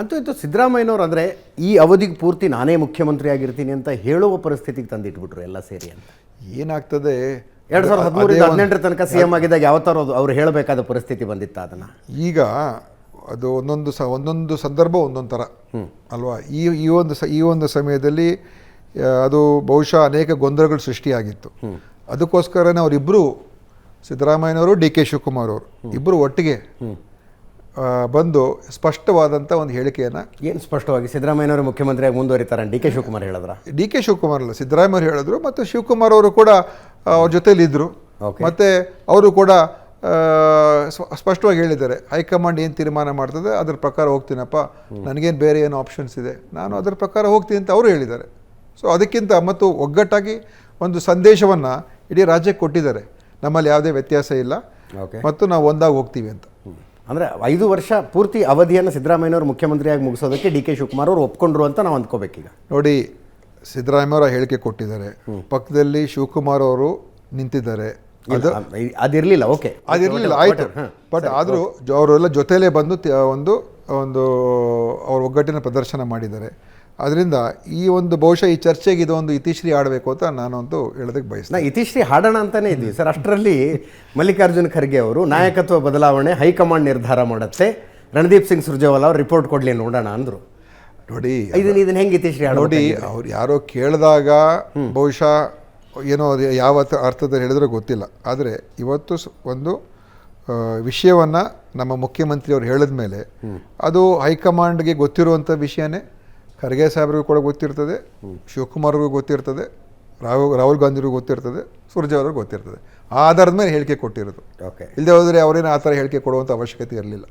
ಅಂತೂ ಇಂತೂ ಸಿದ್ದರಾಮಯ್ಯನವರು ಅಂದರೆ ಈ ಅವಧಿಗೆ ಪೂರ್ತಿ ನಾನೇ ಮುಖ್ಯಮಂತ್ರಿ ಆಗಿರ್ತೀನಿ ಅಂತ ಹೇಳುವ ಪರಿಸ್ಥಿತಿಗೆ ತಂದಿಟ್ಬಿಟ್ರು ಎಲ್ಲ ಸೇರಿ ಅಂತ. ಏನಾಗ್ತದೆ 2013-18 ತನಕ ಸಿ ಎಂ ಆಗಿದ್ದಾಗ ಯಾವತ್ತಾರು ಅವ್ರು ಹೇಳಬೇಕಾದ ಪರಿಸ್ಥಿತಿ ಬಂದಿತ್ತ ಅದನ್ನು? ಈಗ ಅದು ಒಂದೊಂದು ಸಂದರ್ಭ ಒಂದೊಂದು ಥರ ಅಲ್ವಾ. ಈ ಒಂದು ಸಮಯದಲ್ಲಿ ಅದು ಬಹುಶಃ ಅನೇಕ ಗೊಂದಲಗಳು ಸೃಷ್ಟಿಯಾಗಿತ್ತು. ಅದಕ್ಕೋಸ್ಕರನೇ ಅವರಿಬ್ಬರು, ಸಿದ್ದರಾಮಯ್ಯನವರು ಡಿ ಕೆ ಶಿವಕುಮಾರ್ ಅವರು ಇಬ್ಬರು ಒಟ್ಟಿಗೆ ಬಂದು ಸ್ಪಷ್ಟವಾದಂಥ ಒಂದು ಹೇಳಿಕೆಯನ್ನು, ಏನು ಸ್ಪಷ್ಟವಾಗಿ ಸಿದ್ದರಾಮಯ್ಯನವರು ಮುಖ್ಯಮಂತ್ರಿಯಾಗಿ ಮುಂದುವರಿತಾರೆ ಡಿ ಕೆ ಶಿವಕುಮಾರ್ ಹೇಳಿದ್ರ? ಡಿ ಕೆ ಶಿವಕುಮಾರ್ ಅಲ್ಲ, ಸಿದ್ದರಾಮಯ್ಯ ಹೇಳಿದ್ರು. ಮತ್ತು ಶಿವಕುಮಾರ್ ಅವರು ಕೂಡ ಅವ್ರ ಜೊತೆಲಿದ್ದರು. ಮತ್ತು ಅವರು ಕೂಡ ಸ್ಪಷ್ಟವಾಗಿ ಹೇಳಿದ್ದಾರೆ, ಹೈಕಮಾಂಡ್ ಏನು ತೀರ್ಮಾನ ಮಾಡ್ತದೆ ಅದ್ರ ಪ್ರಕಾರ ಹೋಗ್ತೀನಪ್ಪ, ನನಗೇನು ಬೇರೆ ಏನು ಆಪ್ಷನ್ಸ್ ಇದೆ, ನಾನು ಅದರ ಪ್ರಕಾರ ಹೋಗ್ತೀನಿ ಅಂತ ಅವರು ಹೇಳಿದ್ದಾರೆ. ಸೊ ಅದಕ್ಕಿಂತ ಮತ್ತು ಒಗ್ಗಟ್ಟಾಗಿ ಒಂದು ಸಂದೇಶವನ್ನು ಇಡೀ ರಾಜ್ಯಕ್ಕೆ ಕೊಟ್ಟಿದ್ದಾರೆ, ನಮ್ಮಲ್ಲಿ ಯಾವುದೇ ವ್ಯತ್ಯಾಸ ಇಲ್ಲ ಮತ್ತು ನಾವು ಒಂದಾಗಿ ಹೋಗ್ತೀವಿ ಅಂತ. ಅಂದರೆ 5 ವರ್ಷ ಪೂರ್ತಿ ಅವಧಿಯನ್ನು ಸಿದ್ದರಾಮಯ್ಯನವರು ಮುಖ್ಯಮಂತ್ರಿಯಾಗಿ ಮುಗಿಸೋದಕ್ಕೆ ಡಿ ಕೆ ಶಿವಕುಮಾರ್ ಅವರು ಒಪ್ಕೊಂಡ್ರು ಅಂತ ನಾವು ಅಂದ್ಕೋಬೇಕೀಗ. ನೋಡಿ, ಸಿದ್ದರಾಮಯ್ಯವರ ಹೇಳಿಕೆ ಕೊಟ್ಟಿದ್ದಾರೆ, ಪಕ್ಕದಲ್ಲಿ ಶಿವಕುಮಾರ್ ಅವರು ನಿಂತಿದ್ದಾರೆ. ಅದಿರಲಿಲ್ಲ, ಓಕೆ, ಅದಿರಲಿಲ್ಲ, ಆಯಿತು. ಬಟ್ ಆದರೂ ಅವರೆಲ್ಲ ಜೊತೆಲೇ ಬಂದು ಒಂದು ಅವ್ರ ಒಗ್ಗಟ್ಟಿನ ಪ್ರದರ್ಶನ ಮಾಡಿದ್ದಾರೆ. ಅದರಿಂದ ಈ ಒಂದು ಬಹುಶಃ ಈ ಚರ್ಚೆಗೆ ಇದೊಂದು ಇತಿಶ್ರೀ ಆಡಬೇಕು ಅಂತ ನಾನಂತೂ ಹೇಳೋದಕ್ಕೆ ಬಯಸ್ತೀನಿ. ಇತಿಶ್ರೀ ಹಾಡೋಣ ಅಂತಲೇ ಇದ್ವಿ ಸರ್. ಅಷ್ಟರಲ್ಲಿ ಮಲ್ಲಿಕಾರ್ಜುನ್ ಖರ್ಗೆ ಅವರು ನಾಯಕತ್ವ ಬದಲಾವಣೆ ಹೈಕಮಾಂಡ್ ನಿರ್ಧಾರ ಮಾಡುತ್ತೆ, ರಣದೀಪ್ ಸಿಂಗ್ ಸುರ್ಜೇವಾಲಾ ಅವ್ರು ರಿಪೋರ್ಟ್ ಕೊಡಲಿ ನೋಡೋಣ ಅಂದರು. ನೋಡಿ, ಇದನ್ನ ಹೆಂಗೆ ಇತಿಶ್ರೀ ಹಾಡೋದು? ನೋಡಿ, ಅವ್ರು ಯಾರೋ ಕೇಳಿದಾಗ ಬಹುಶಃ ಏನೋ ಯಾವ ಅರ್ಥದಲ್ಲಿ ಹೇಳಿದ್ರೂ ಗೊತ್ತಿಲ್ಲ. ಆದರೆ ಇವತ್ತು ಒಂದು ವಿಷಯವನ್ನು ನಮ್ಮ ಮುಖ್ಯಮಂತ್ರಿಯವರು ಹೇಳಿದ ಮೇಲೆ ಅದು ಹೈಕಮಾಂಡ್ಗೆ ಗೊತ್ತಿರುವಂಥ ವಿಷಯನೇ. ಖರ್ಗೆ ಸಾಹೇಬ್ರಿಗೂ ಕೂಡ ಗೊತ್ತಿರ್ತದೆ, ಶಿವಕುಮಾರ್ಗೂ ಗೊತ್ತಿರ್ತದೆ, ರಾಹುಲ್ ಗಾಂಧಿಗೂ ಗೊತ್ತಿರ್ತದೆ, ಸುರ್ಜೇವಾಲಾಗೂ ಗೊತ್ತಿರ್ತದೆ. ಆ ಆಧಾರದ ಮೇಲೆ ಹೇಳಿಕೆ ಕೊಟ್ಟಿರೋದು. ಇಲ್ಲದೆ ಹೋದರೆ ಅವರೇನು ಆ ಥರ ಹೇಳಿಕೆ ಕೊಡುವಂಥ ಅವಶ್ಯಕತೆ ಇರಲಿಲ್ಲ.